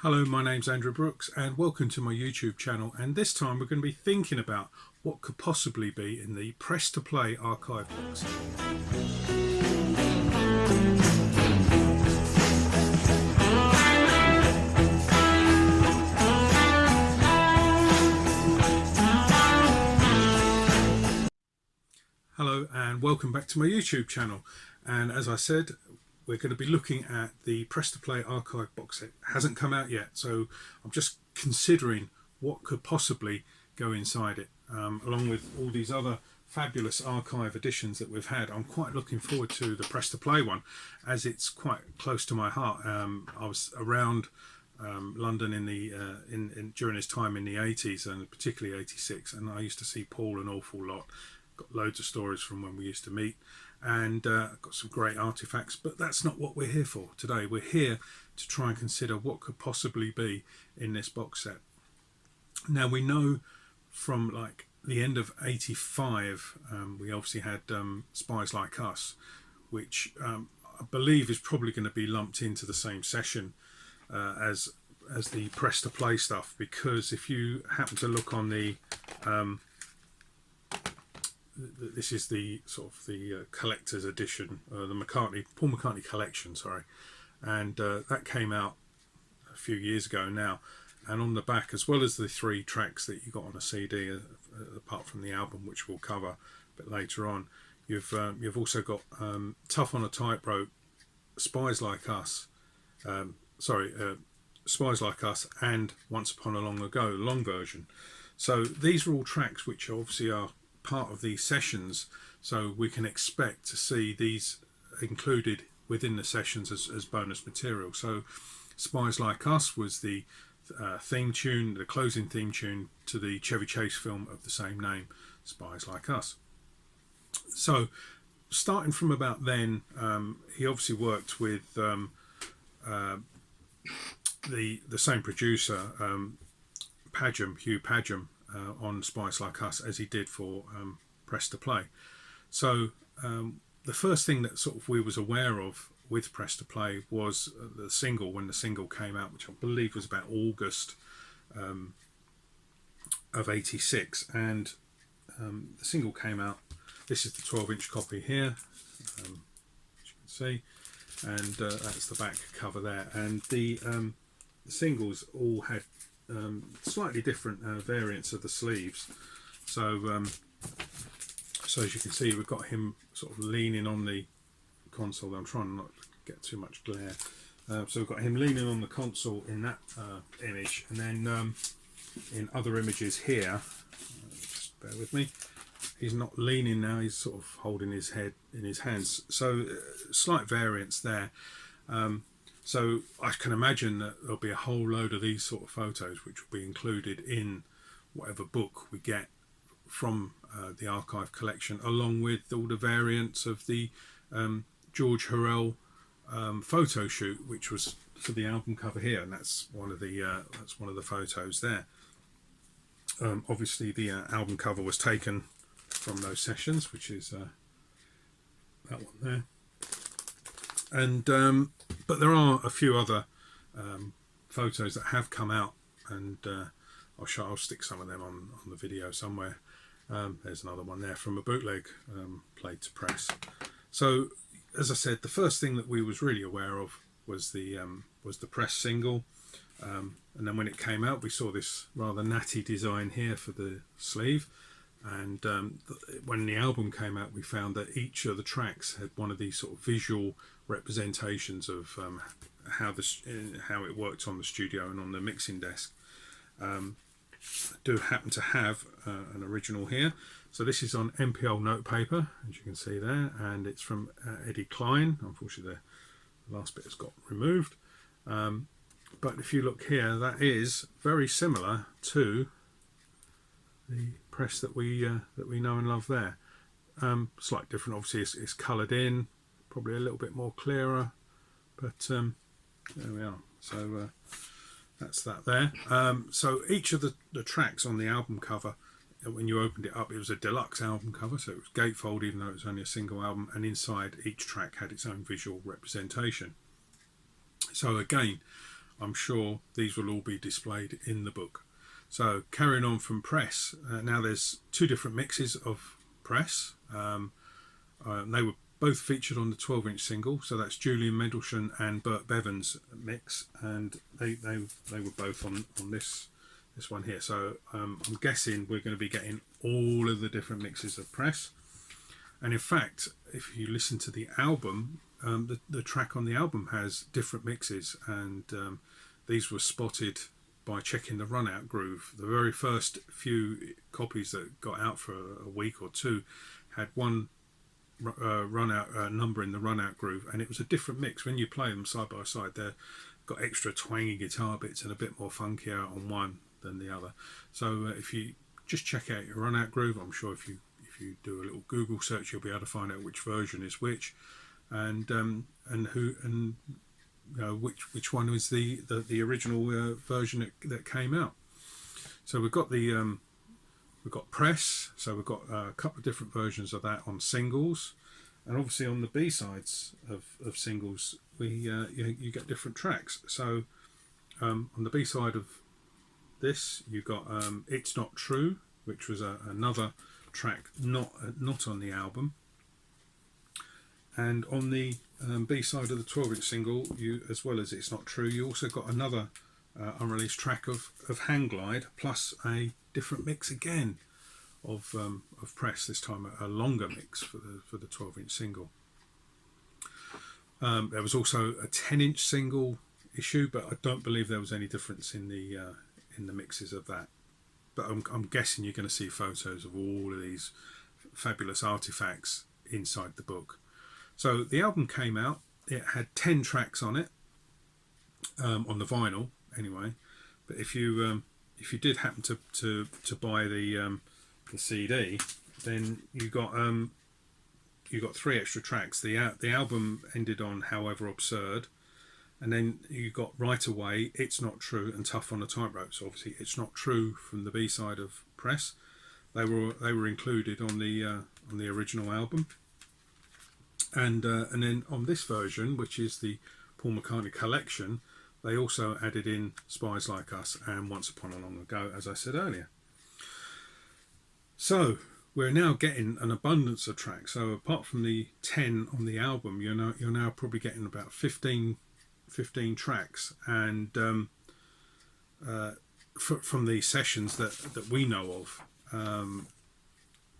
Hello, my name's Andrew Brooks and welcome to my YouTube channel, and this time we're going to be thinking about what could possibly be in the Press to Play archive box. Hello and welcome back to my YouTube channel, and as I said, we're going to be looking at the Press to Play archive box set. It hasn't come out yet, so I'm just considering what could possibly go inside it, along with all these other fabulous archive editions that we've had. I'm quite looking forward to the Press to Play one, as it's quite close to my heart. I was around London in the during his time in the 80s, and particularly 86, and I used to see Paul an awful lot. Got loads of stories from when we used to meet, and got some great artifacts, but that's not what we're here for today. We're here to try and consider what could possibly be in this box set. Now, we know from like the end of 85, we obviously had Spies Like Us, which I believe is probably going to be lumped into the same session as the Press to Play stuff, because if you happen to look on the this is the sort of the collector's edition, the Paul McCartney collection, sorry, and that came out a few years ago now. And on the back, as well as the 3 tracks that you got on a CD, apart from the album, which we'll cover a bit later on, you've also got Tough on a Tightrope, Spies Like Us, Spies Like Us, and Once Upon a Long Ago, long version. So these are all tracks which obviously are part of these sessions, so we can expect to see these included within the sessions as bonus material. So Spies Like Us was the theme tune, the closing theme tune to the Chevy Chase film of the same name, Spies Like Us. So starting from about then, he obviously worked with the same producer, Hugh Padgham, on Spies Like Us, as he did for Press to Play. So the first thing that sort of we was aware of with Press to Play was the single, when the single came out, which I believe was about August of 86, and the single came out. This is the 12-inch copy here, as you can see, and that's the back cover there. And the singles all had slightly different variants of the sleeves. So as you can see, we've got him sort of leaning on the console. I'm trying not to get too much glare. So we've got him leaning on the console in that image, and then in other images here, just bear with me, he's not leaning now, he's sort of holding his head in his hands. So slight variance there. So I can imagine that there'll be a whole load of these sort of photos which will be included in whatever book we get from the archive collection, along with all the variants of the George Hurrell photo shoot, which was for the album cover here, and that's one of the photos there. Obviously, the album cover was taken from those sessions, which is that one there. And but there are a few other photos that have come out, and I'll stick some of them on the video somewhere. There's another one there from a bootleg played to press. So as I said, the first thing that we was really aware of was the press single, and then when it came out, we saw this rather natty design here for the sleeve. And when the album came out, we found that each of the tracks had one of these sort of visual representations of how it worked on the studio and on the mixing desk. I do happen to have an original here. So this is on MPL notepaper, as you can see there, and it's from Eddie Klein. Unfortunately, the last bit has got removed. But if you look here, that is very similar to the press that we know and love there. Slightly different, obviously. It's coloured in, probably a little bit more clearer, but there we are. So that's that there. So each of the tracks on the album cover, when you opened it up, it was a deluxe album cover, so it was gatefold, even though it was only a single album, and inside each track had its own visual representation. So again, I'm sure these will all be displayed in the book. So carrying on from press, now there's two different mixes of press. They were both featured on the 12-inch single, so that's Julian Mendelsohn and Burt Bevan's mix, and they were both on this one here. So I'm guessing we're going to be getting all of the different mixes of press. And in fact, if you listen to the album, the track on the album has different mixes, and these were spotted by checking the run out groove. The very first few copies that got out for a week or two had one run out number in the run out groove, and it was a different mix. When you play them side by side, they've got extra twangy guitar bits and a bit more funkier on one than the other. So if you just check out your run out groove, I'm sure if you do a little Google search, you'll be able to find out which version is which, and which one is the original version that came out. So we've got press, so we've got a couple of different versions of that on singles, and obviously on the B sides of singles you get different tracks. So on the B side of this you've got It's Not True, which was another track not on the album, and on the B side of the 12-inch single, you, as well as It's Not True, you also got another unreleased track of Hang Glide, plus a different mix again of press, this time a longer mix for the 12-inch single. There was also a 10-inch single issue, but I don't believe there was any difference in the mixes of that. But I'm guessing you're going to see photos of all of these fabulous artifacts inside the book. So the album came out. It had 10 tracks on it, on the vinyl anyway. But if you did happen to buy the CD, then you got 3 extra tracks. The album ended on However Absurd, and then you got Right Away, It's Not True, and Tough on a Tightrope. So obviously It's Not True from the B side of Press. They were included on the original album, and then on this version, which is the Paul McCartney collection, they also added in Spies Like Us and Once Upon a Long Ago, as I said earlier. So we're now getting an abundance of tracks. So apart from the 10 on the album, you're now probably getting about 15 tracks, and from the sessions that we know of.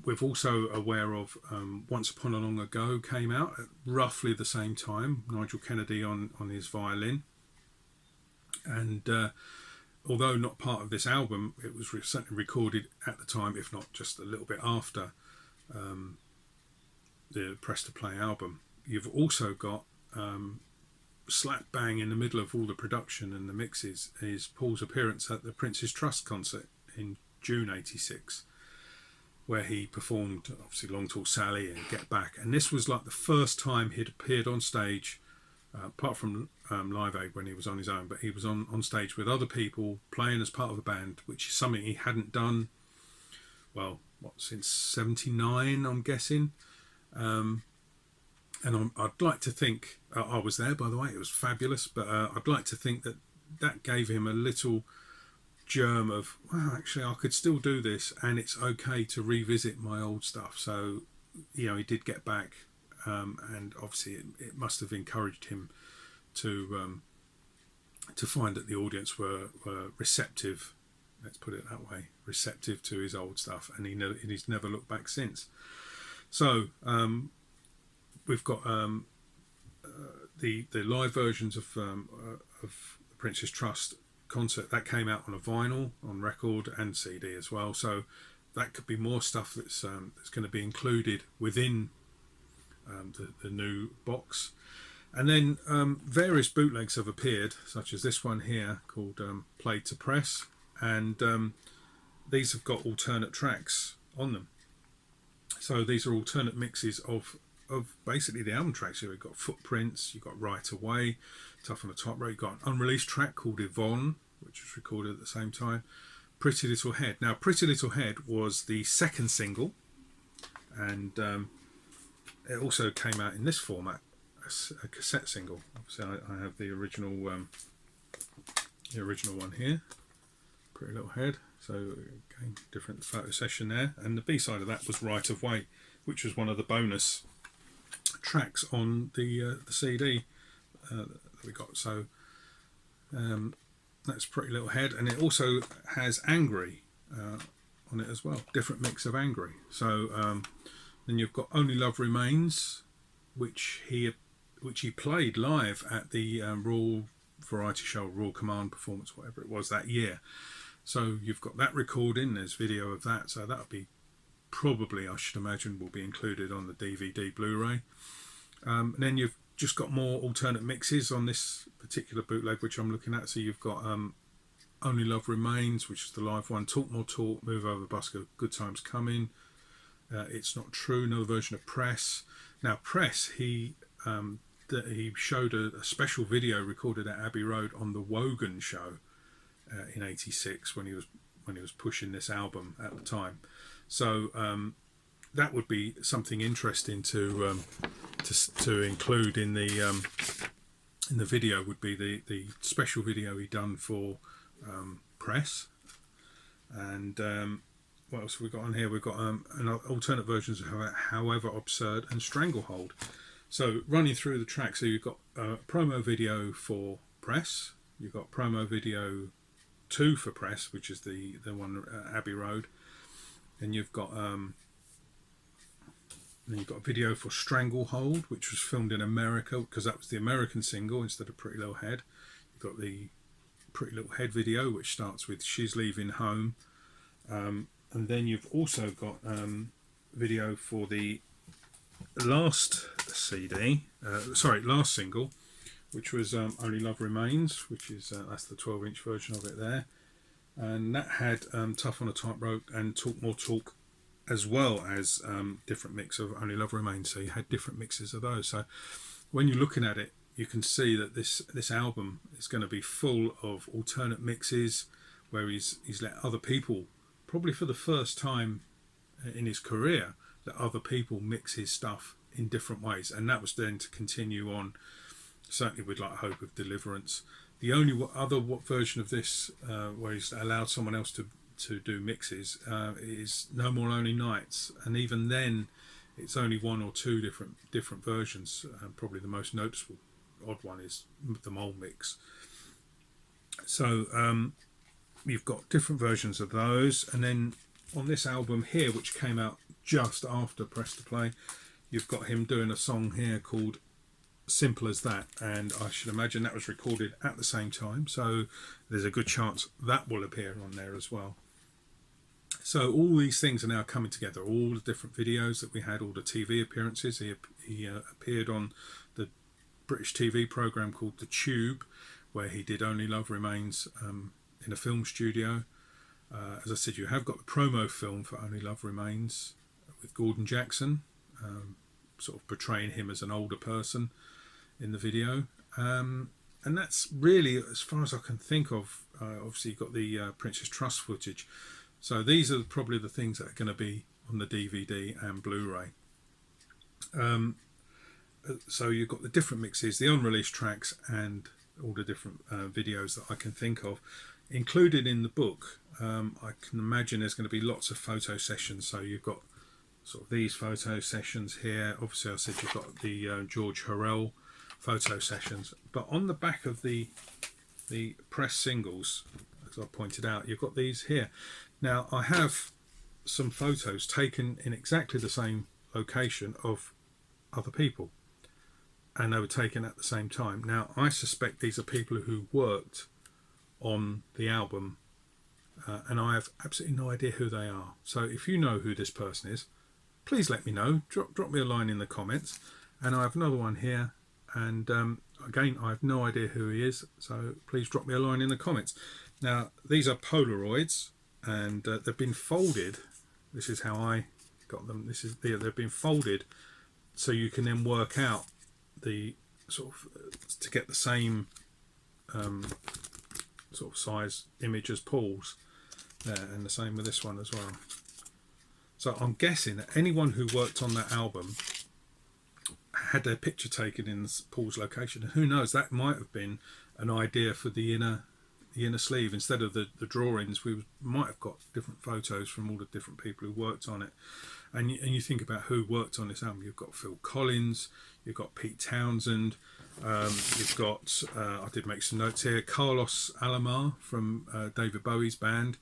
We're also aware of Once Upon a Long Ago came out at roughly the same time, Nigel Kennedy on his violin, and although not part of this album, it was certainly recorded at the time, if not just a little bit after the Press to Play album. You've also got slap bang in the middle of all the production and the mixes is Paul's appearance at the Prince's Trust concert in June '86, where he performed obviously Long Tall Sally and Get Back, and this was like the first time he'd appeared on stage, apart from Live Aid when he was on his own, but he was on stage with other people playing as part of a band, which is something he hadn't done since '79, I'm guessing. And I'd like to think, I was there, by the way, it was fabulous, but I'd like to think that gave him a little germ of, well, actually I could still do this, and it's okay to revisit my old stuff. So he did get back, and obviously it must have encouraged him to find that the audience were receptive, let's put it that way, receptive to his old stuff, and he's never looked back since. So we've got the live versions of the Prince's Trust concert that came out on a vinyl, on record, and CD as well. So that could be more stuff that's going to be included within the new box. And then various bootlegs have appeared, such as this one here called Played to Press, and these have got alternate tracks on them. So these are alternate mixes of basically the album tracks. So we've got Footprints, you've got Right Away, Tough on the Tightrope, you've got an unreleased track called Yvonne, which was recorded at the same time, Pretty Little Head. Now Pretty Little Head was the second single, and it also came out in this format, a cassette single. So I have the original the original one here, Pretty Little Head. So again, different photo session there. And the B-side of that was Right of Way, which was one of the bonus tracks on the CD that we got. So that's Pretty Little Head, and it also has Angry on it as well, different mix of Angry. So then you've got Only Love Remains, which he played live at the Royal Variety Show, Royal Command performance, whatever it was that year. So you've got that recording, there's video of that, so that'll be probably, I should imagine, will be included on the DVD Blu-ray. And then you've just got more alternate mixes on this particular bootleg which I'm looking at. So you've got Only Love Remains, which is the live one, Talk More Talk, Move Over the Bus, Good Times Coming, It's Not True, another version of Press. Now Press, he showed a special video recorded at Abbey Road on the Wogan show in '86 when he was pushing this album at the time. So that would be something interesting to include in the video. Would be the special video he done for Press. And what else have we got on here? We've got alternate versions of However Absurd and Stranglehold. So running through the track, so you've got a promo video for Press, you've got promo video 2 for Press, which is the one at Abbey Road, and you've got a video for Stranglehold, which was filmed in America because that was the American single instead of Pretty Little Head. You've got the Pretty Little Head video, which starts with She's Leaving Home, and then you've also got video for the last single, which was Only Love Remains, which is that's the 12-inch version of it there, and that had Tough on a Tightrope and Talk More Talk, as well as different mix of Only Love Remains. So you had different mixes of those. So when you're looking at it, you can see that this album is going to be full of alternate mixes, where he's let other people, probably for the first time in his career, let other people mix his stuff in different ways, and that was then to continue on, certainly with like Hope of Deliverance. The only other version of this where he's allowed someone else to do mixes is No More Lonely Nights, and even then it's only one or two different versions. Probably the most noticeable odd one is the Mole mix. So you've got different versions of those, and then on this album here, which came out just after Press to Play, you've got him doing a song here called Simple as That, and I should imagine that was recorded at the same time, so there's a good chance that will appear on there as well. So all these things are now coming together, all the different videos that we had, all the TV appearances. He appeared on the British TV programme called The Tube, where he did Only Love Remains in a film studio. As I said, you have got the promo film for Only Love Remains with Gordon Jackson, sort of portraying him as an older person in the video. And that's really, as far as I can think of, obviously you've got the Princess Trust footage. So these are probably the things that are going to be on the DVD and Blu-ray. So you've got the different mixes, the unreleased tracks, and all the different videos that I can think of. Included in the book, I can imagine there's going to be lots of photo sessions. So you've got sort of these photo sessions here. Obviously I said you've got the George Harrell photo sessions. But on the back of the press singles, as I pointed out, you've got these here. Now I have some photos taken in exactly the same location of other people, and they were taken at the same time. Now I suspect these are people who worked on the album, and I have absolutely no idea who they are. So if you know who this person is, please let me know. Drop me a line in the comments. And I have another one here, and again I have no idea who he is, so please drop me a line in the comments. Now these are Polaroids, and they've been folded. This is how I got them. They've been folded so you can then work out the sort of to get the same sort of size image as Paul's there, and the same with this one as well. So I'm guessing that anyone who worked on that album had their picture taken in Paul's location, and who knows, that might have been an idea for the inner sleeve. Instead of the drawings, we might have got different photos from all the different people who worked on it. And you think about who worked on this album. You've got Phil Collins, you've got Pete Townsend, you've got, I did make some notes here, Carlos Alomar from David Bowie's band.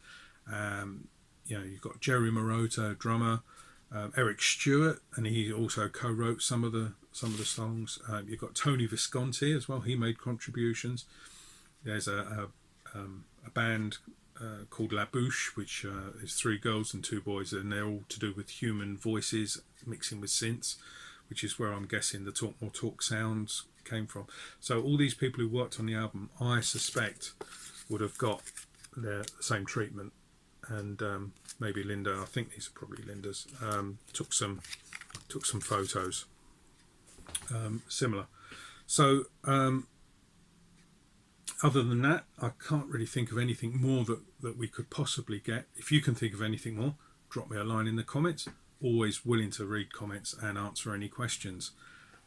You've got Jerry Marotta, drummer, Eric Stewart, and he also co-wrote some of the songs. You've got Tony Visconti as well. He made contributions. There's a band called La Bouche, which is 3 girls and 2 boys, and they're all to do with human voices mixing with synths, which is where I'm guessing the Talk More Talk sounds came from. So all these people who worked on the album, I suspect, would have got the same treatment. And maybe Linda, I think these are probably Linda's, took some photos similar. So other than that, I can't really think of anything more that we could possibly get. If you can think of anything more, drop me a line in the comments. Always willing to read comments and answer any questions.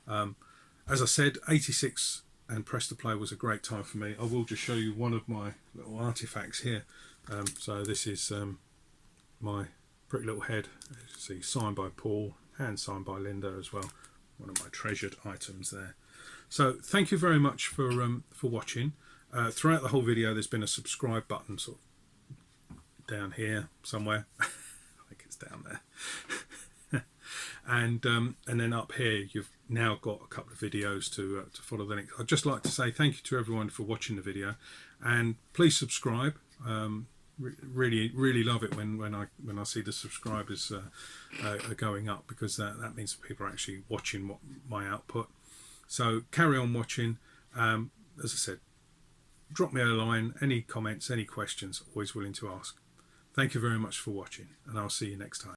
As I said, 86 and Press to Play was a great time for me. I will just show you one of my little artifacts here. So this is my Pretty Little Head. As you see, signed by Paul and signed by Linda as well. One of my treasured items there. So thank you very much for watching. Throughout the whole video, there's been a subscribe button sort of down here somewhere. I think it's down there. and then up here, you've now got a couple of videos to follow the next. I'd just like to say thank you to everyone for watching the video, and please subscribe. Really love it when I see the subscribers are going up, because that means people are actually watching my output. So carry on watching. As I said, drop me a line, any comments, any questions, always willing to ask. Thank you very much for watching, and I'll see you next time.